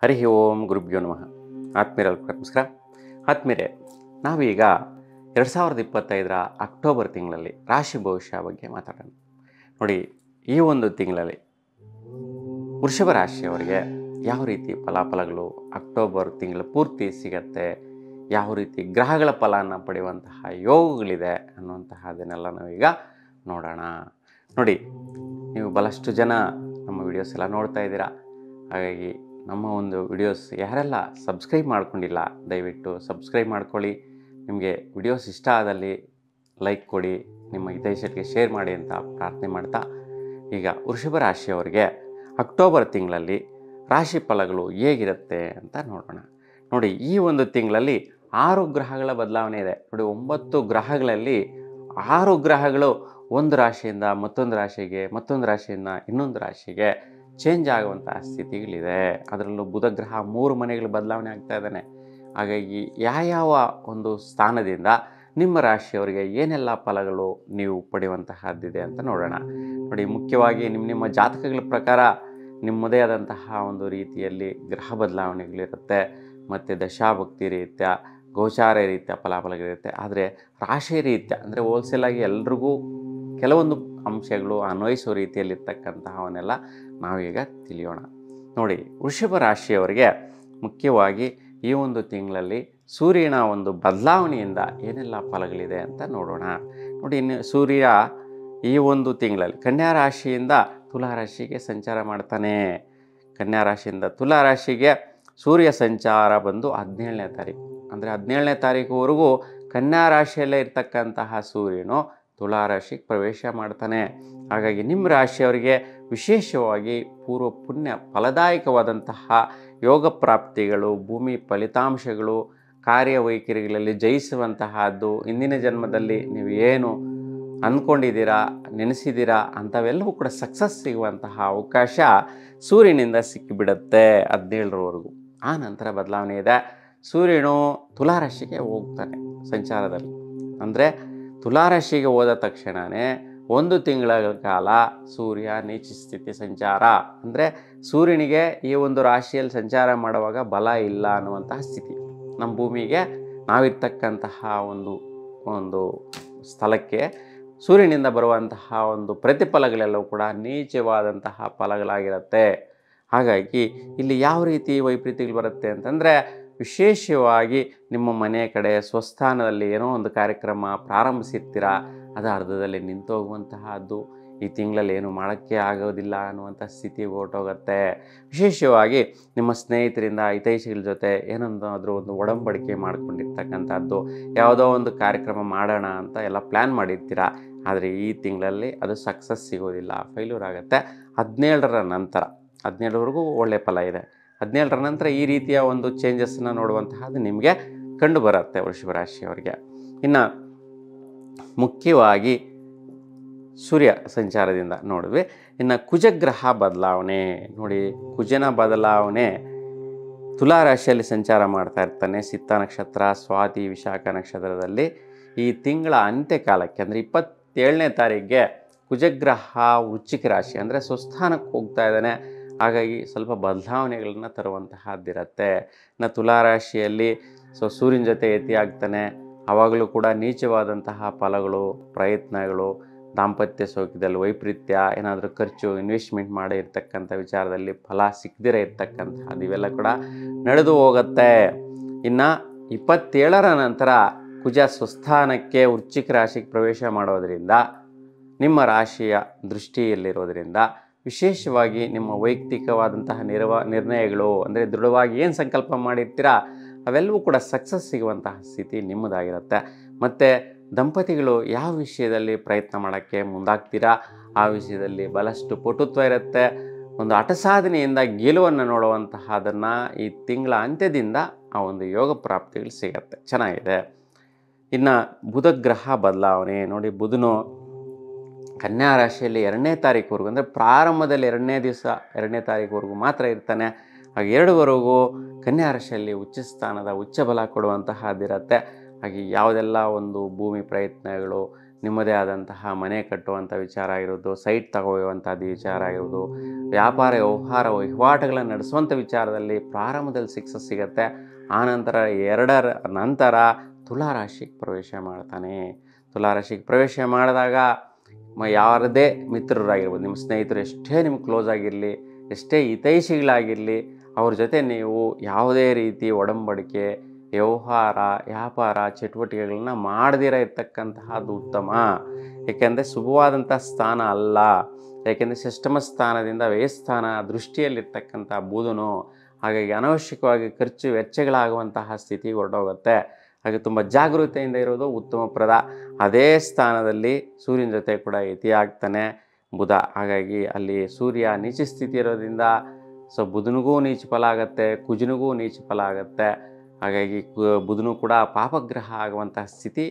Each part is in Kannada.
ಹರಿ ಓಂ ಗುರುಭ್ಯೋ ನಮಃ. ಆತ್ಮೀಯರಲ್ಲಿ ನಮಸ್ಕಾರ. ಆತ್ಮೀಯರೇ, ನಾವೀಗ 2025 ಅಕ್ಟೋಬರ್ ತಿಂಗಳಲ್ಲಿ ರಾಶಿ ಭವಿಷ್ಯ ಬಗ್ಗೆ ಮಾತಾಡೋಣ. ನೋಡಿ, ಈ ಒಂದು ತಿಂಗಳಲ್ಲಿ ವೃಷಭ ರಾಶಿಯವರಿಗೆ ಯಾವ ರೀತಿ ಫಲಾಫಲಗಳು ಅಕ್ಟೋಬರ್ ತಿಂಗಳ ಪೂರ್ತಿ ಸಿಗತ್ತೆ, ಯಾವ ರೀತಿ ಗ್ರಹಗಳ ಫಲನ ಪಡೆಯುವಂತಹ ಯೋಗಗಳಿದೆ ಅನ್ನುವಂತಹದನ್ನೆಲ್ಲ ನಾವೀಗ ನೋಡೋಣ. ನೋಡಿ, ನೀವು ಬಹಳಷ್ಟು ಜನ ನಮ್ಮ ವಿಡಿಯೋಸ್ ಎಲ್ಲ ನೋಡ್ತಾ ಇದ್ದೀರಾ. ಹಾಗಾಗಿ ನಮ್ಮ ಒಂದು ವಿಡಿಯೋಸ್ ಯಾರೆಲ್ಲ ಸಬ್ಸ್ಕ್ರೈಬ್ ಮಾಡ್ಕೊಂಡಿಲ್ಲ, ದಯವಿಟ್ಟು ಸಬ್ಸ್ಕ್ರೈಬ್ ಮಾಡ್ಕೊಳ್ಳಿ. ನಿಮಗೆ ವಿಡಿಯೋಸ್ ಇಷ್ಟ ಆದಲ್ಲಿ ಲೈಕ್ ಕೊಡಿ, ನಿಮ್ಮ ಹಿತೈಷಿಗಳಿಗೆ ಶೇರ್ ಮಾಡಿ ಅಂತ ಪ್ರಾರ್ಥನೆ ಮಾಡ್ತಾ, ಈಗ ವೃಷಭ ರಾಶಿಯವರಿಗೆ ಅಕ್ಟೋಬರ್ ತಿಂಗಳಲ್ಲಿ ರಾಶಿ ಫಲಗಳು ಹೇಗಿರುತ್ತೆ ಅಂತ ನೋಡೋಣ. ನೋಡಿ, ಈ ಒಂದು ತಿಂಗಳಲ್ಲಿ 6 ಗ್ರಹಗಳ ಬದಲಾವಣೆ ಇದೆ. ನೋಡಿ, 9 ಗ್ರಹಗಳಲ್ಲಿ 6 ಗ್ರಹಗಳು ಒಂದು ರಾಶಿಯಿಂದ ಮತ್ತೊಂದು ರಾಶಿಗೆ, ಮತ್ತೊಂದು ರಾಶಿಯಿಂದ ಇನ್ನೊಂದು ರಾಶಿಗೆ ಚೇಂಜ್ ಆಗುವಂತಹ ಸ್ಥಿತಿಗಳಿದೆ. ಅದರಲ್ಲೂ ಬುಧ ಗ್ರಹ 3 ಮನೆಗಳು ಬದಲಾವಣೆ ಆಗ್ತಾ ಇದ್ದಾನೆ. ಹಾಗಾಗಿ ಯಾವ ಒಂದು ಸ್ಥಾನದಿಂದ ನಿಮ್ಮ ರಾಶಿಯವರಿಗೆ ಏನೆಲ್ಲ ಫಲಗಳು ನೀವು ಪಡೆಯುವಂತಹದ್ದಿದೆ ಅಂತ ನೋಡೋಣ. ನೋಡಿ, ಮುಖ್ಯವಾಗಿ ನಿಮ್ಮ ಜಾತಕಗಳ ಪ್ರಕಾರ ನಿಮ್ಮದೇ ಆದಂತಹ ಒಂದು ರೀತಿಯಲ್ಲಿ ಗ್ರಹ ಬದಲಾವಣೆಗಳಿರುತ್ತೆ, ಮತ್ತು ದಶಾಭಕ್ತಿ ರೀತ್ಯ, ಗೋಚಾರ ರೀತ್ಯ ಫಲಾಫಲಗಳಿರುತ್ತೆ. ಆದರೆ ರಾಶಿ ರೀತ್ಯ ಅಂದರೆ ಹೋಲ್ಸೇಲಾಗಿ ಎಲ್ರಿಗೂ ಕೆಲವೊಂದು ಅಂಶಗಳು ಅನ್ವಯಿಸೋ ರೀತಿಯಲ್ಲಿರ್ತಕ್ಕಂತಹವನ್ನೆಲ್ಲ ನಾವೀಗ ತಿಳಿಯೋಣ. ನೋಡಿ, ವೃಷಭ ರಾಶಿಯವರಿಗೆ ಮುಖ್ಯವಾಗಿ ಈ ಒಂದು ತಿಂಗಳಲ್ಲಿ ಸೂರ್ಯನ ಒಂದು ಬದಲಾವಣೆಯಿಂದ ಏನೆಲ್ಲ ಫಲಗಳಿದೆ ಅಂತ ನೋಡೋಣ. ನೋಡಿ, ಇನ್ನು ಸೂರ್ಯ ಈ ಒಂದು ತಿಂಗಳಲ್ಲಿ ಕನ್ಯಾ ರಾಶಿಯಿಂದ ತುಲಾ ರಾಶಿಗೆ ಸಂಚಾರ ಮಾಡ್ತಾನೆ. ಕನ್ಯಾ ರಾಶಿಯಿಂದ ತುಲಾ ರಾಶಿಗೆ ಸೂರ್ಯ ಸಂಚಾರ ಬಂದು 17ನೇ ತಾರೀಕು, ಅಂದರೆ 17ನೇ ತಾರೀಕುವರೆಗೂ ಕನ್ಯಾ ರಾಶಿಯಲ್ಲೇ ಇರ್ತಕ್ಕಂತಹ ಸೂರ್ಯನು ತುಲಾ ರಾಶಿಗೆ ಪ್ರವೇಶ ಮಾಡ್ತಾನೆ. ಹಾಗಾಗಿ ನಿಮ್ಮ ರಾಶಿಯವರಿಗೆ ವಿಶೇಷವಾಗಿ ಪೂರ್ವ ಪುಣ್ಯ ಫಲದಾಯಕವಾದಂತಹ ಯೋಗ ಪ್ರಾಪ್ತಿಗಳು, ಭೂಮಿ ಫಲಿತಾಂಶಗಳು, ಕಾರ್ಯವೈಖರಿಗಳಲ್ಲಿ ಜಯಿಸುವಂತಹದ್ದು, ಹಿಂದಿನ ಜನ್ಮದಲ್ಲಿ ನೀವು ಏನು ಅಂದ್ಕೊಂಡಿದ್ದೀರಾ, ನೆನೆಸಿದ್ದೀರಾ ಅಂಥವೆಲ್ಲವೂ ಕೂಡ ಸಕ್ಸಸ್ ಸಿಗುವಂತಹ ಅವಕಾಶ ಸೂರ್ಯನಿಂದ ಸಿಕ್ಕಿಬಿಡುತ್ತೆ 17ರವರೆಗೂ. ಆ ನಂತರ ಬದಲಾವಣೆ ಇದೆ. ಸೂರ್ಯನು ತುಲಾ ರಾಶಿಗೆ ಹೋಗ್ತಾನೆ ಸಂಚಾರದಲ್ಲಿ. ಅಂದರೆ ತುಲಾ ರಾಶಿಗೆ ಹೋದ ತಕ್ಷಣವೇ 1 ತಿಂಗಳ ಕಾಲ ಸೂರ್ಯ ನೀಚ ಸ್ಥಿತಿ ಸಂಚಾರ, ಅಂದರೆ ಸೂರ್ಯನಿಗೆ ಈ ಒಂದು ರಾಶಿಯಲ್ಲಿ ಸಂಚಾರ ಮಾಡುವಾಗ ಬಲ ಇಲ್ಲ ಅನ್ನುವಂತಹ ಸ್ಥಿತಿ. ನಮ್ಮ ಭೂಮಿಗೆ ನಾವಿರ್ತಕ್ಕಂತಹ ಒಂದು ಸ್ಥಳಕ್ಕೆ ಸೂರ್ಯನಿಂದ ಬರುವಂತಹ ಒಂದು ಪ್ರತಿಫಲಗಳೆಲ್ಲವೂ ಕೂಡ ನೀಚವಾದಂತಹ ಫಲಗಳಾಗಿರುತ್ತೆ. ಹಾಗಾಗಿ ಇಲ್ಲಿ ಯಾವ ರೀತಿ ವೈಪರೀತ್ಯಗಳು ಬರುತ್ತೆ ಅಂತಂದರೆ, ವಿಶೇಷವಾಗಿ ನಿಮ್ಮ ಮನೆಯ ಕಡೆ ಸ್ವಸ್ಥಾನದಲ್ಲಿ ಏನೋ ಒಂದು ಕಾರ್ಯಕ್ರಮ ಪ್ರಾರಂಭಿಸಿರ್ತೀರ, ಅದು ಅರ್ಧದಲ್ಲಿ ನಿಂತೋಗುವಂತಹದ್ದು, ಈ ತಿಂಗಳಲ್ಲಿ ಏನು ಮಾಡೋಕ್ಕೆ ಆಗೋದಿಲ್ಲ ಅನ್ನುವಂಥ ಸ್ಥಿತಿ ಹೊರಟೋಗುತ್ತೆ. ವಿಶೇಷವಾಗಿ ನಿಮ್ಮ ಸ್ನೇಹಿತರಿಂದ, ಹಿತೈಷಿಗಳ ಜೊತೆ ಏನೊಂದಾದರೂ ಒಂದು ಒಡಂಬಡಿಕೆ ಮಾಡ್ಕೊಂಡಿರ್ತಕ್ಕಂಥದ್ದು, ಯಾವುದೋ ಒಂದು ಕಾರ್ಯಕ್ರಮ ಮಾಡೋಣ ಅಂತ ಎಲ್ಲ ಪ್ಲ್ಯಾನ್ ಮಾಡಿರ್ತೀರ, ಆದರೆ ಈ ತಿಂಗಳಲ್ಲಿ ಅದು ಸಕ್ಸಸ್ ಸಿಗೋದಿಲ್ಲ, ಫೇಲ್ಯೂರ್ ಆಗುತ್ತೆ. 17ರ ನಂತರ, 17ರವರೆಗೂ ಒಳ್ಳೆಯ ಫಲ ಇದೆ. 17ರ ನಂತರ ಈ ರೀತಿಯ ಒಂದು ಚೇಂಜಸ್ಸನ್ನು ನೋಡುವಂತಹದ್ದು ನಿಮಗೆ ಕಂಡು ಬರುತ್ತೆ ವೃಷಭ ರಾಶಿಯವರಿಗೆ. ಇನ್ನು ಮುಖ್ಯವಾಗಿ ಸೂರ್ಯ ಸಂಚಾರದಿಂದ ನೋಡಿದ್ವಿ. ಇನ್ನು ಕುಜಗ್ರಹ ಬದಲಾವಣೆ ನೋಡಿ, ಕುಜನ ಬದಲಾವಣೆ ತುಲಾ ರಾಶಿಯಲ್ಲಿ ಸಂಚಾರ ಮಾಡ್ತಾ ಇರ್ತಾನೆ. ಸಿತ್ತ ನಕ್ಷತ್ರ, ಸ್ವಾತಿ, ವಿಶಾಖ ನಕ್ಷತ್ರದಲ್ಲಿ ಈ ತಿಂಗಳ ಅಂತ್ಯಕಾಲಕ್ಕೆ ಅಂದರೆ 27ನೇ ತಾರೀಕಿಗೆ ಕುಜಗ್ರಹ ವೃಶ್ಚಿಕ ರಾಶಿ ಅಂದರೆ ಸ್ವಸ್ಥಾನಕ್ಕೆ ಹೋಗ್ತಾ ಇದ್ದಾನೆ. ಹಾಗಾಗಿ ಸ್ವಲ್ಪ ಬದಲಾವಣೆಗಳನ್ನ ತರುವಂತಹದ್ದಿರುತ್ತೆ. ಇನ್ನು ತುಲಾ ರಾಶಿಯಲ್ಲಿ ಸೂರ್ಯನ ಜೊತೆ ಯತಿ ಆಗ್ತಾನೆ. ಆವಾಗಲೂ ಕೂಡ ನೀಚವಾದಂತಹ ಫಲಗಳು, ಪ್ರಯತ್ನಗಳು, ದಾಂಪತ್ಯ ಸೌಖ್ಯದಲ್ಲಿ ವೈಪರೀತ್ಯ, ಏನಾದರೂ ಖರ್ಚು ಇನ್ವೆಸ್ಟ್ಮೆಂಟ್ ಮಾಡಿ ಇರ್ತಕ್ಕಂಥ ವಿಚಾರದಲ್ಲಿ ಫಲ ಸಿಕ್ಕದಿರೇ ಇರ್ತಕ್ಕಂಥದ್ದು ಇವೆಲ್ಲ ಕೂಡ ನಡೆದು ಹೋಗುತ್ತೆ. ಇನ್ನು 27ರ ನಂತರ ಕುಜ ಸ್ವಸ್ಥಾನಕ್ಕೆ ವೃಶ್ಚಿಕ ರಾಶಿಗೆ ಪ್ರವೇಶ ಮಾಡೋದರಿಂದ, ನಿಮ್ಮ ರಾಶಿಯ ದೃಷ್ಟಿಯಲ್ಲಿರೋದರಿಂದ ವಿಶೇಷವಾಗಿ ನಿಮ್ಮ ವೈಯಕ್ತಿಕವಾದಂತಹ ನಿರ್ಣಯಗಳು, ಅಂದರೆ ದೃಢವಾಗಿ ಏನು ಸಂಕಲ್ಪ ಮಾಡಿರ್ತೀರಾ ಅವೆಲ್ಲವೂ ಕೂಡ ಸಕ್ಸಸ್ ಸಿಗುವಂತಹ ಸ್ಥಿತಿ ನಿಮ್ಮದಾಗಿರುತ್ತೆ. ಮತ್ತು ದಂಪತಿಗಳು ಯಾವ ವಿಷಯದಲ್ಲಿ ಪ್ರಯತ್ನ ಮಾಡೋಕ್ಕೆ ಮುಂದಾಗ್ತೀರಾ ಆ ವಿಷಯದಲ್ಲಿ ಬಹಳಷ್ಟು ಪಟುತ್ವ ಇರುತ್ತೆ. ಒಂದು ಹಠಸಾಧನೆಯಿಂದ ಗೆಲುವನ್ನು ನೋಡುವಂತಹದನ್ನು ಈ ತಿಂಗಳ ಅಂತ್ಯದಿಂದ ಆ ಒಂದು ಯೋಗ ಪ್ರಾಪ್ತಿಗಳು ಸಿಗತ್ತೆ, ಚೆನ್ನಾಗಿದೆ. ಇನ್ನು ಬುಧಗ್ರಹ ಬದಲಾವಣೆ ನೋಡಿ, ಬುಧನು ಕನ್ಯಾ ರಾಶಿಯಲ್ಲಿ 2ನೇ ತಾರೀಕುವರೆಗೂ, ಅಂದರೆ ಪ್ರಾರಂಭದಲ್ಲಿ 2ನೇ ದಿವಸ 2ನೇ ತಾರೀಕುವರೆಗೂ ಮಾತ್ರ ಇರ್ತಾನೆ. ಹಾಗೆ 2ವರೆಗೂ ಕನ್ಯಾ ರಾಶಿಯಲ್ಲಿ ಉಚ್ಚ ಸ್ಥಾನದ ಉಚ್ಚ ಬಲ ಕೊಡುವಂತಹದ್ದಿರುತ್ತೆ. ಹಾಗೆ ಯಾವುದೆಲ್ಲ ಒಂದು ಭೂಮಿ ಪ್ರಯತ್ನಗಳು, ನಿಮ್ಮದೇ ಆದಂತಹ ಮನೆ ಕಟ್ಟುವಂಥ ವಿಚಾರ ಆಗಿರೋದು, ಸೈಟ್ ತಗೊಳ್ಳುವಂಥದ್ದು ವಿಚಾರ ಆಗಿರೋದು, ವ್ಯಾಪಾರ ವ್ಯವಹಾರ ವಹಿವಾಟುಗಳನ್ನು ನಡೆಸುವಂಥ ವಿಚಾರದಲ್ಲಿ ಪ್ರಾರಂಭದಲ್ಲಿ ಸಕ್ಸಸ್ ಸಿಗುತ್ತೆ. ಆನಂತರ 2ರ ನಂತರ ತುಲಾರಾಶಿಗೆ ಪ್ರವೇಶ ಮಾಡ್ತಾನೆ. ತುಲಾರಾಶಿಗೆ ಪ್ರವೇಶ ಮಾಡಿದಾಗ ಯಾರದೇ ಮಿತ್ರರಾಗಿರ್ಬೋದು, ನಿಮ್ಮ ಸ್ನೇಹಿತರು ಎಷ್ಟೇ ನಿಮ್ಗೆ ಕ್ಲೋಸ್ ಆಗಿರಲಿ, ಎಷ್ಟೇ ಹಿತೈಷಿಗಳಾಗಿರಲಿ, ಅವ್ರ ಜೊತೆ ನೀವು ಯಾವುದೇ ರೀತಿ ಒಡಂಬಡಿಕೆ, ವ್ಯವಹಾರ, ವ್ಯಾಪಾರ ಚಟುವಟಿಕೆಗಳನ್ನ ಮಾಡದಿರ ಇರ್ತಕ್ಕಂತಹದ್ದು ಉತ್ತಮ. ಏಕೆಂದರೆ ಶುಭವಾದಂಥ ಸ್ಥಾನ ಅಲ್ಲ. ಏಕೆಂದರೆ ಷಷ್ಠಮ ಸ್ಥಾನದಿಂದ ವ್ಯಯಸ್ಥಾನ ದೃಷ್ಟಿಯಲ್ಲಿರ್ತಕ್ಕಂಥ ಬುಧನು, ಹಾಗಾಗಿ ಅನವಶ್ಯಕವಾಗಿ ಖರ್ಚು ವೆಚ್ಚಗಳಾಗುವಂತಹ ಸ್ಥಿತಿಗೆ ಹೊರಟೋಗುತ್ತೆ. ಹಾಗೆ ತುಂಬ ಜಾಗೃತೆಯಿಂದ ಇರೋದು ಉತ್ತಮಪ್ರದ. ಅದೇ ಸ್ಥಾನದಲ್ಲಿ ಸೂರ್ಯನ ಜೊತೆ ಕೂಡ ಯತಿಯಾಗ್ತಾನೆ ಬುಧ. ಹಾಗಾಗಿ ಅಲ್ಲಿ ಸೂರ್ಯ ನೀಚ ಸ್ಥಿತಿ ಇರೋದ್ರಿಂದ ಬುಧನಿಗೂ ನೀಚ ಫಲ ಆಗುತ್ತೆ, ಕುಜನಿಗೂ ನೀಚ ಫಲ ಆಗುತ್ತೆ. ಹಾಗಾಗಿ ಬುಧನು ಕೂಡ ಪಾಪಗ್ರಹ ಆಗುವಂತಹ ಸ್ಥಿತಿ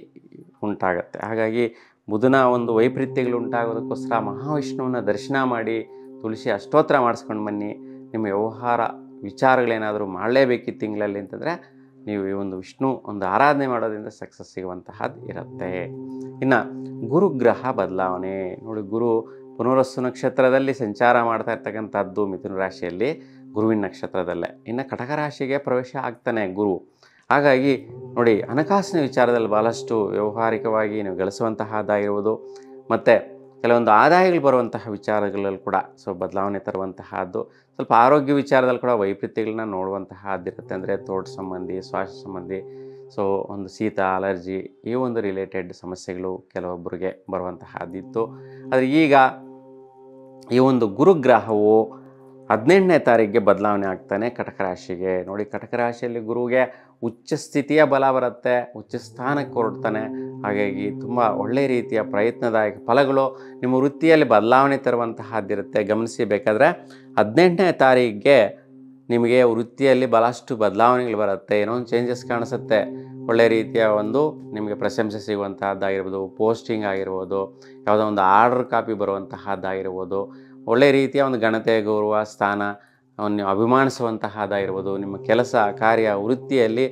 ಉಂಟಾಗುತ್ತೆ. ಹಾಗಾಗಿ ಬುಧನ ಒಂದು ವೈಪರೀತ್ಯಗಳು ಉಂಟಾಗೋದಕ್ಕೋಸ್ಕರ ಮಹಾವಿಷ್ಣುವನ್ನ ದರ್ಶನ ಮಾಡಿ ತುಳಸಿ ಅಷ್ಟೋತ್ತರ ಮಾಡಿಸ್ಕೊಂಡು ಬನ್ನಿ. ನಿಮ್ಮ ವ್ಯವಹಾರ ವಿಚಾರಗಳೇನಾದರೂ ಮಾಡಲೇಬೇಕಿತ್ತು ತಿಂಗಳಲ್ಲಿ ಅಂತಂದರೆ ನೀವು ಈ ಒಂದು ವಿಷ್ಣು ಒಂದು ಆರಾಧನೆ ಮಾಡೋದ್ರಿಂದ ಸಕ್ಸಸ್ ಸಿಗುವಂತಹದ್ದು ಇರುತ್ತೆ. ಇನ್ನು ಗುರುಗ್ರಹ ಬದಲಾವಣೆ ನೋಡಿ, ಗುರು ಪುನರ್ವಸು ನಕ್ಷತ್ರದಲ್ಲಿ ಸಂಚಾರ ಮಾಡ್ತಾ ಇರ್ತಕ್ಕಂಥದ್ದು ಮಿಥುನ ರಾಶಿಯಲ್ಲಿ ಗುರುವಿನ ನಕ್ಷತ್ರದಲ್ಲೇ. ಇನ್ನು ಕಟಕ ರಾಶಿಗೆ ಪ್ರವೇಶ ಆಗ್ತಾನೆ ಗುರು. ಹಾಗಾಗಿ ನೋಡಿ, ಹಣಕಾಸಿನ ವಿಚಾರದಲ್ಲಿ ಭಾಳಷ್ಟು ವ್ಯಾವಹಾರಿಕವಾಗಿ ನೀವು ಗಳಿಸುವಂತಹದ್ದಾಗಿರ್ಬೋದು, ಮತ್ತು ಕೆಲವೊಂದು ಆದಾಯಗಳು ಬರುವಂತಹ ವಿಚಾರಗಳಲ್ಲಿ ಕೂಡ ಬದಲಾವಣೆ ತರುವಂತಹದ್ದು. ಸ್ವಲ್ಪ ಆರೋಗ್ಯ ವಿಚಾರದಲ್ಲಿ ಕೂಡ ವೈಪರೀತ್ಯಗಳನ್ನ ನೋಡುವಂತಹದ್ದಿರುತ್ತೆ. ಅಂದರೆ ತೋಟ ಸಂಬಂಧಿ, ಶ್ವಾಸ ಸಂಬಂಧಿ, ಒಂದು ಶೀತ, ಅಲರ್ಜಿ, ಈ ಒಂದು ರಿಲೇಟೆಡ್ ಸಮಸ್ಯೆಗಳು ಕೆಲವೊಬ್ಬರಿಗೆ ಬರುವಂತಹದ್ದಿತ್ತು. ಆದರೆ ಈಗ ಈ ಒಂದು ಗುರುಗ್ರಹವು 18ನೇ ತಾರೀಕಿಗೆ ಬದಲಾವಣೆ ಆಗ್ತಾನೆ ಕಟಕ ರಾಶಿಗೆ. ನೋಡಿ, ಕಟಕ ರಾಶಿಯಲ್ಲಿ ಗುರುವಿಗೆ ಉಚ್ಚ ಸ್ಥಿತಿಯ ಬಲ ಬರುತ್ತೆ, ಉಚ್ಚ ಸ್ಥಾನಕ್ಕೆ ಹೊರಡ್ತಾನೆ. ಹಾಗಾಗಿ ತುಂಬ ಒಳ್ಳೆಯ ರೀತಿಯ ಪ್ರಯತ್ನದಾಯಕ ಫಲಗಳು ನಿಮ್ಮ ವೃತ್ತಿಯಲ್ಲಿ ಬದಲಾವಣೆ ತರುವಂತಹದ್ದಿರುತ್ತೆ. ಗಮನಿಸಿ, ಬೇಕಾದರೆ 18ನೇ ತಾರೀಕಿಗೆ ನಿಮಗೆ ವೃತ್ತಿಯಲ್ಲಿ ಭಾಳಷ್ಟು ಬದಲಾವಣೆಗಳು ಬರುತ್ತೆ, ಏನೋ ಒಂದು ಚೇಂಜಸ್ ಕಾಣಿಸುತ್ತೆ. ಒಳ್ಳೆಯ ರೀತಿಯ ಒಂದು ನಿಮಗೆ ಪ್ರಶಂಸೆ ಸಿಗುವಂತಹದ್ದಾಗಿರ್ಬೋದು, ಪೋಸ್ಟಿಂಗ್ ಆಗಿರ್ಬೋದು, ಯಾವುದೋ ಒಂದು ಆರ್ಡರ್ ಕಾಪಿ ಬರುವಂತಹದ್ದಾಗಿರ್ಬೋದು, ಒಳ್ಳೆಯ ರೀತಿಯ ಒಂದು ಘನತೆ, ಗೌರವ, ಸ್ಥಾನ ನೀವು ಅಭಿಮಾನಿಸುವಂತಹದ್ದಾಗಿರ್ಬೋದು, ನಿಮ್ಮ ಕೆಲಸ ಕಾರ್ಯ ವೃತ್ತಿಯಲ್ಲಿ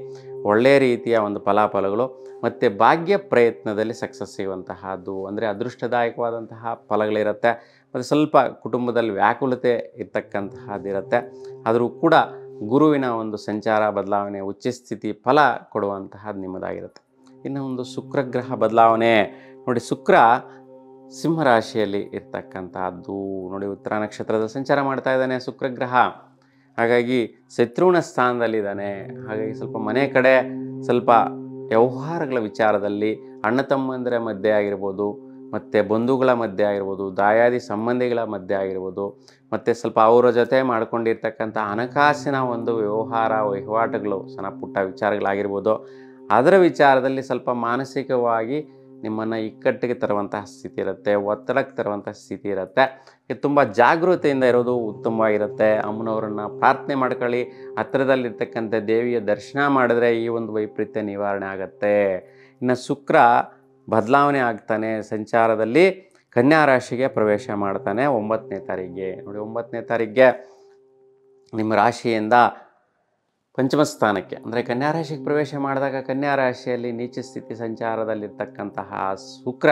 ಒಳ್ಳೆಯ ರೀತಿಯ ಒಂದು ಫಲಾಫಲಗಳು ಮತ್ತು ಭಾಗ್ಯ ಪ್ರಯತ್ನದಲ್ಲಿ ಸಕ್ಸಸ್ ಸಿಗುವಂತಹದ್ದು, ಅಂದರೆ ಅದೃಷ್ಟದಾಯಕವಾದಂತಹ ಫಲಗಳಿರುತ್ತೆ. ಮತ್ತು ಸ್ವಲ್ಪ ಕುಟುಂಬದಲ್ಲಿ ವ್ಯಾಕುಲತೆ ಇರ್ತಕ್ಕಂತಹದ್ದಿರುತ್ತೆ. ಆದರೂ ಕೂಡ ಗುರುವಿನ ಒಂದು ಸಂಚಾರ ಬದಲಾವಣೆ ಉಚ್ಚ ಸ್ಥಿತಿ ಫಲ ಕೊಡುವಂತಹದ್ದು ನಿಮ್ಮದಾಗಿರುತ್ತೆ. ಇನ್ನು ಒಂದು ಶುಕ್ರಗ್ರಹ ಬದಲಾವಣೆ ನೋಡಿ, ಶುಕ್ರ ಸಿಂಹರಾಶಿಯಲ್ಲಿ ಇರ್ತಕ್ಕಂಥದ್ದು ನೋಡಿ, ಉತ್ತರ ನಕ್ಷತ್ರದ ಸಂಚಾರ ಮಾಡ್ತಾ ಇದ್ದಾನೆ ಶುಕ್ರಗ್ರಹ. ಹಾಗಾಗಿ ಶತ್ರುವಿನ ಸ್ಥಾನದಲ್ಲಿದ್ದಾನೆ. ಹಾಗಾಗಿ ಸ್ವಲ್ಪ ಮನೆ ಕಡೆ ಸ್ವಲ್ಪ ವ್ಯವಹಾರಗಳ ವಿಚಾರದಲ್ಲಿ ಅಣ್ಣ ತಮ್ಮಂದಿರ ಮಧ್ಯೆ ಆಗಿರ್ಬೋದು, ಮತ್ತು ಬಂಧುಗಳ ಮಧ್ಯೆ ಆಗಿರ್ಬೋದು, ದಾಯಾದಿ ಸಂಬಂಧಿಗಳ ಮಧ್ಯೆ ಆಗಿರ್ಬೋದು, ಮತ್ತು ಸ್ವಲ್ಪ ಅವರ ಜೊತೆ ಮಾಡ್ಕೊಂಡಿರ್ತಕ್ಕಂಥ ಹಣಕಾಸಿನ ಒಂದು ವ್ಯವಹಾರ ವಹಿವಾಟುಗಳು ಸಣ್ಣ ಪುಟ್ಟ ವಿಚಾರಗಳಾಗಿರ್ಬೋದು, ಅದರ ವಿಚಾರದಲ್ಲಿ ಸ್ವಲ್ಪ ಮಾನಸಿಕವಾಗಿ ನಿಮ್ಮನ್ನು ಇಕ್ಕಟ್ಟಿಗೆ ತರುವಂತಹ ಸ್ಥಿತಿ ಇರುತ್ತೆ, ಒತ್ತಡಕ್ಕೆ ತರುವಂತಹ ಸ್ಥಿತಿ ಇರುತ್ತೆ. ತುಂಬ ಜಾಗೃತೆಯಿಂದ ಇರೋದು ಉತ್ತಮವಾಗಿರುತ್ತೆ. ಅಮ್ಮನವರನ್ನು ಪ್ರಾರ್ಥನೆ ಮಾಡ್ಕೊಳ್ಳಿ, ಹತ್ತಿರದಲ್ಲಿರ್ತಕ್ಕಂಥ ದೇವಿಯ ದರ್ಶನ ಮಾಡಿದ್ರೆ ಈ ಒಂದು ವೈಪರೀತ್ಯ ನಿವಾರಣೆ ಆಗುತ್ತೆ. ಇನ್ನು ಶುಕ್ರ ಬದಲಾವಣೆ ಆಗ್ತಾನೆ ಸಂಚಾರದಲ್ಲಿ ಕನ್ಯಾ ರಾಶಿಗೆ ಪ್ರವೇಶ ಮಾಡ್ತಾನೆ 9ನೇ ತಾರೀಕಿಗೆ. ನೋಡಿ, 9ನೇ ತಾರೀಕಿಗೆ ನಿಮ್ಮ ರಾಶಿಯಿಂದ ಪಂಚಮ ಸ್ಥಾನಕ್ಕೆ ಅಂದರೆ ಕನ್ಯಾ ರಾಶಿಗೆ ಪ್ರವೇಶ ಮಾಡಿದಾಗ ಕನ್ಯಾ ರಾಶಿಯಲ್ಲಿ ನೀಚ ಸ್ಥಿತಿ ಸಂಚಾರದಲ್ಲಿರ್ತಕ್ಕಂತಹ ಶುಕ್ರ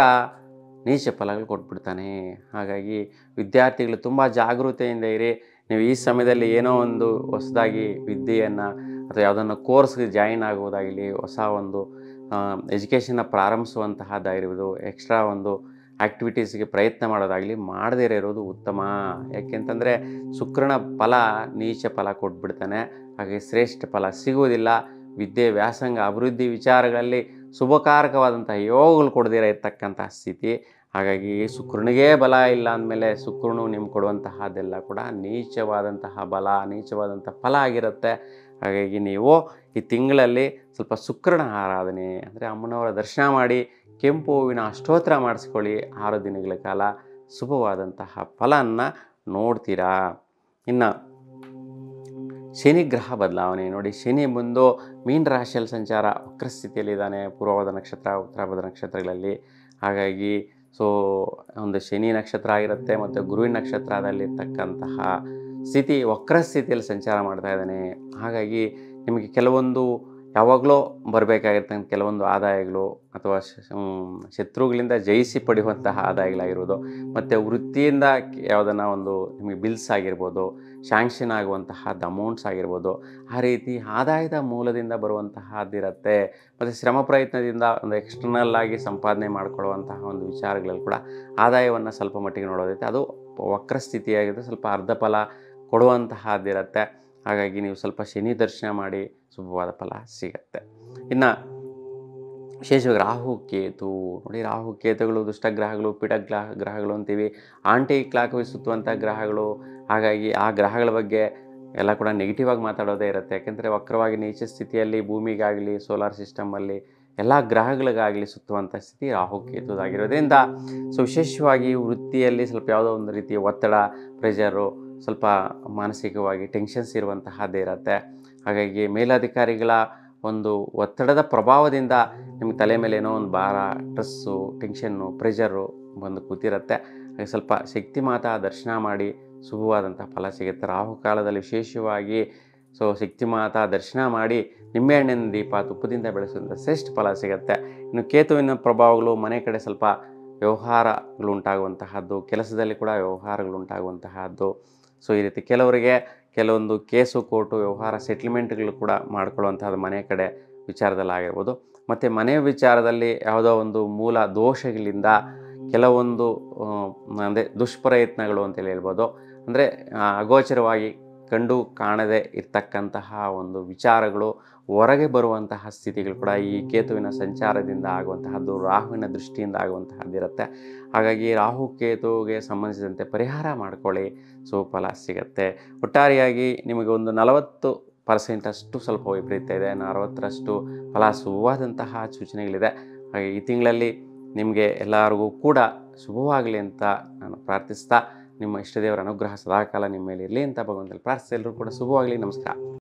ನೀಚ ಫಲಗಳು ಕೊಟ್ಬಿಡ್ತಾನೆ. ಹಾಗಾಗಿ ವಿದ್ಯಾರ್ಥಿಗಳು ತುಂಬ ಜಾಗೃತೆಯಿಂದ ಇರಿ. ನೀವು ಈ ಸಮಯದಲ್ಲಿ ಏನೋ ಒಂದು ಹೊಸದಾಗಿ ವಿದ್ಯೆಯನ್ನು ಅಥವಾ ಯಾವುದನ್ನು ಕೋರ್ಸ್ಗೆ ಜಾಯಿನ್ ಆಗುವುದಾಗಲಿ, ಹೊಸ ಒಂದು ಎಜುಕೇಷನ್ನ ಪ್ರಾರಂಭಿಸುವಂತಹದ್ದಾಗಿರ್ಬೋದು, ಎಕ್ಸ್ಟ್ರಾ ಒಂದು ಆ್ಯಕ್ಟಿವಿಟೀಸ್ಗೆ ಪ್ರಯತ್ನ ಮಾಡೋದಾಗಲಿ ಮಾಡದೇ ಇರೋದು ಉತ್ತಮ. ಯಾಕೆಂತಂದರೆ ಶುಕ್ರನ ಫಲ ನೀಚ ಫಲ ಕೊಟ್ಬಿಡ್ತಾನೆ. ಹಾಗೆ ಶ್ರೇಷ್ಠ ಫಲ ಸಿಗುವುದಿಲ್ಲ. ವಿದ್ಯೆ, ವ್ಯಾಸಂಗ, ಅಭಿವೃದ್ಧಿ ವಿಚಾರಗಳಲ್ಲಿ ಶುಭಕಾರಕವಾದಂಥ ಯೋಗಗಳು ಕೊಡದಿರ ಇರ್ತಕ್ಕಂಥ ಸ್ಥಿತಿ. ಹಾಗಾಗಿ ಶುಕ್ರನಿಗೇ ಬಲ ಇಲ್ಲ ಅಂದಮೇಲೆ ಶುಕ್ರನು ನಿಮ್ಗೆ ಕೊಡುವಂತಹದ್ದೆಲ್ಲ ಕೂಡ ನೀಚವಾದಂತಹ ಬಲ, ನೀಚವಾದಂಥ ಫಲ ಆಗಿರುತ್ತೆ. ಹಾಗಾಗಿ ನೀವು ಈ ತಿಂಗಳಲ್ಲಿ ಸ್ವಲ್ಪ ಶುಕ್ರನ ಆರಾಧನೆ ಅಂದರೆ ಅಮ್ಮನವರ ದರ್ಶನ ಮಾಡಿ ಕೆಂಪು ಹೂವಿನ ಅಷ್ಟೋತ್ತರ ಮಾಡಿಸ್ಕೊಳ್ಳಿ. 6 ದಿನಗಳ ಕಾಲ ಶುಭವಾದಂತಹ ಫಲವನ್ನು ನೋಡ್ತೀರಾ. ಇನ್ನು ಶನಿಗ್ರಹ ಬದಲಾವಣೆ ನೋಡಿ, ಶನಿ ಬಂದು ಮೀನ ರಾಶಿಯಲ್ಲಿ ಸಂಚಾರ ವಕ್ರಸ್ಥಿತಿಯಲ್ಲಿದ್ದಾನೆ, ಪೂರ್ವಭದ್ರ ನಕ್ಷತ್ರ, ಉತ್ತರಾಭದ್ರ ನಕ್ಷತ್ರಗಳಲ್ಲಿ. ಹಾಗಾಗಿ ಒಂದು ಶನಿ ನಕ್ಷತ್ರ ಆಗಿರುತ್ತೆ ಮತ್ತು ಗುರುವಿನ ನಕ್ಷತ್ರದಲ್ಲಿರ್ತಕ್ಕಂತಹ ಸ್ಥಿತಿ ವಕ್ರ ಸ್ಥಿತಿಯಲ್ಲಿ ಸಂಚಾರ ಮಾಡ್ತಾ ಇದ್ದಾನೆ. ಹಾಗಾಗಿ ನಿಮಗೆ ಕೆಲವೊಂದು ಯಾವಾಗಲೂ ಬರಬೇಕಾಗಿರ್ತಕ್ಕಂಥ ಕೆಲವೊಂದು ಆದಾಯಗಳು ಅಥವಾ ಶತ್ರುಗಳಿಂದ ಜಯಿಸಿ ಪಡೆಯುವಂತಹ ಆದಾಯಗಳಾಗಿರ್ಬೋದು, ಮತ್ತು ವೃತ್ತಿಯಿಂದ ಯಾವುದನ್ನ ಒಂದು ನಿಮಗೆ ಬಿಲ್ಸ್ ಆಗಿರ್ಬೋದು, ಶಾಂಕ್ಷನ್ ಆಗುವಂತಹದ್ದು ಅಮೌಂಟ್ಸ್ ಆಗಿರ್ಬೋದು, ಆ ರೀತಿ ಆದಾಯದ ಮೂಲದಿಂದ ಬರುವಂತಹದ್ದಿರುತ್ತೆ. ಮತ್ತು ಶ್ರಮ ಪ್ರಯತ್ನದಿಂದ ಒಂದು ಎಕ್ಸ್ಟರ್ನಲ್ ಆಗಿ ಸಂಪಾದನೆ ಮಾಡಿಕೊಳ್ಳುವಂತಹ ಒಂದು ವಿಚಾರಗಳಲ್ಲಿ ಕೂಡ ಆದಾಯವನ್ನು ಸ್ವಲ್ಪ ಮಟ್ಟಿಗೆ ನೋಡೋದೈತೆ. ಅದು ವಕ್ರ ಸ್ಥಿತಿಯಾಗಿದ್ದು ಸ್ವಲ್ಪ ಅರ್ಧ ಫಲ ಕೊಡುವಂತಹದ್ದಿರುತ್ತೆ. ಹಾಗಾಗಿ ನೀವು ಸ್ವಲ್ಪ ಶನಿ ದರ್ಶನ ಮಾಡಿ ಶುಭವಾದ ಫಲ ಸಿಗತ್ತೆ. ಇನ್ನು ವಿಶೇಷವಾಗಿ ರಾಹು ಕೇತು ನೋಡಿ, ರಾಹು ಕೇತುಗಳು ದುಷ್ಟಗ್ರಹಗಳು, ಗ್ರಹಗಳು ಅಂತೀವಿ. ಆಂಟಿ ಕ್ಲಾಕ್ ಸುತ್ತುವಂಥ ಗ್ರಹಗಳು. ಹಾಗಾಗಿ ಆ ಗ್ರಹಗಳ ಬಗ್ಗೆ ಎಲ್ಲ ಕೂಡ ನೆಗೆಟಿವ್ ಆಗಿ ಮಾತಾಡೋದೇ ಇರುತ್ತೆ. ಯಾಕೆಂದರೆ ವಕ್ರವಾಗಿ ನೀಚ ಸ್ಥಿತಿಯಲ್ಲಿ ಭೂಮಿಗಾಗಲಿ ಸೋಲಾರ್ ಸಿಸ್ಟಮಲ್ಲಿ ಎಲ್ಲ ಗ್ರಹಗಳಿಗಾಗಲಿ ಸುತ್ತುವಂಥ ಸ್ಥಿತಿ ರಾಹು ಕೇತುದಾಗಿರೋದ್ರಿಂದ ವಿಶೇಷವಾಗಿ ವೃತ್ತಿಯಲ್ಲಿ ಸ್ವಲ್ಪ ಯಾವುದೋ ಒಂದು ರೀತಿಯ ಒತ್ತಡ, ಪ್ರೆಷರು, ಸ್ವಲ್ಪ ಮಾನಸಿಕವಾಗಿ ಟೆನ್ಷನ್ಸ್ ಇರುವಂತಹದ್ದೇ ಇರುತ್ತೆ. ಹಾಗಾಗಿ ಮೇಲಧಿಕಾರಿಗಳ ಒಂದು ಒತ್ತಡದ ಪ್ರಭಾವದಿಂದ ನಿಮಗೆ ತಲೆ ಮೇಲೆ ಏನೋ ಒಂದು ಭಾರ, ಸ್ಟ್ರೆಸ್ಸು, ಟೆನ್ಷನ್ನು, ಪ್ರೆಷರು ಬಂದು ಕೂತಿರುತ್ತೆ. ಹಾಗೆ ಸ್ವಲ್ಪ ಶಕ್ತಿ ಮಾತಾ ದರ್ಶನ ಮಾಡಿ ಶುಭವಾದಂಥ ಫಲ ಸಿಗುತ್ತೆ. ರಾಹುಕಾಲದಲ್ಲಿ ವಿಶೇಷವಾಗಿ ಶಕ್ತಿ ಮಾತಾ ದರ್ಶನ ಮಾಡಿ ನಿಂಬೆಹಣ್ಣಿನ ದೀಪ ತುಪ್ಪದಿಂದ ಬೆಳೆಸುವಂಥ ಶ್ರೇಷ್ಠ ಫಲ ಸಿಗುತ್ತೆ. ಇನ್ನು ಕೇತುವಿನ ಪ್ರಭಾವಗಳು ಮನೆ ಕಡೆ ಸ್ವಲ್ಪ ವ್ಯವಹಾರಗಳು ಉಂಟಾಗುವಂತಹದ್ದು, ಕೆಲಸದಲ್ಲಿ ಕೂಡ ವ್ಯವಹಾರಗಳು ಉಂಟಾಗುವಂತಹದ್ದು. ಈ ರೀತಿ ಕೆಲವರಿಗೆ ಕೆಲವೊಂದು ಕೇಸು, ಕೋರ್ಟು, ವ್ಯವಹಾರ, ಸೆಟ್ಲ್ಮೆಂಟ್ಗಳು ಕೂಡ ಮಾಡ್ಕೊಳ್ಳುವಂಥದ್ದು ಮನೆ ಕಡೆ ವಿಚಾರದಲ್ಲಿ ಆಗಿರ್ಬೋದು. ಮತ್ತು ಮನೆ ವಿಚಾರದಲ್ಲಿ ಯಾವುದೋ ಒಂದು ಮೂಲ ದೋಷಗಳಿಂದ ಕೆಲವೊಂದು ಅಂದರೆ ದುಷ್ಪ್ರಯತ್ನಗಳು ಅಂತೇಳಿ ಹೇಳ್ಬೋದು. ಅಂದರೆ ಅಗೋಚರವಾಗಿ ಕಂಡು ಕಾಣದೇ ಇರ್ತಕ್ಕಂತಹ ಒಂದು ವಿಚಾರಗಳು ಹೊರಗೆ ಬರುವಂತಹ ಸ್ಥಿತಿಗಳು ಕೂಡ ಈ ಕೇತುವಿನ ಸಂಚಾರದಿಂದ ಆಗುವಂತಹದ್ದು, ರಾಹುವಿನ ದೃಷ್ಟಿಯಿಂದ ಆಗುವಂತಹದ್ದಿರುತ್ತೆ. ಹಾಗಾಗಿ ರಾಹು ಕೇತುವಿಗೆ ಸಂಬಂಧಿಸಿದಂತೆ ಪರಿಹಾರ ಮಾಡ್ಕೊಳ್ಳಿ, ಫಲ ಸಿಗುತ್ತೆ. ಒಟ್ಟಾರೆಯಾಗಿ ನಿಮಗೆ ಒಂದು 40% ಸ್ವಲ್ಪ ವೈಪರೀತ್ಯ ಇದೆ, 60% ಫಲ ಶುಭವಾದಂತಹ ಸೂಚನೆಗಳಿದೆ. ಹಾಗೆ ಈ ತಿಂಗಳಲ್ಲಿ ನಿಮಗೆ ಎಲ್ಲರಿಗೂ ಕೂಡ ಶುಭವಾಗಲಿ ಅಂತ ನಾನು ಪ್ರಾರ್ಥಿಸ್ತಾ, ನಿಮ್ಮ ಇಷ್ಟದೇವರ ಅನುಗ್ರಹ ಸದಾಕಾಲ ನಿಮ್ಮ ಮೇಲೆ ಇರಲಿ ಅಂತ ಭಗವಂತನಲ್ಲಿ ಪ್ರಾರ್ಥಿಸಿ. ಎಲ್ಲರೂ ಕೂಡ ಶುಭವಾಗಲಿ. ನಮಸ್ಕಾರ.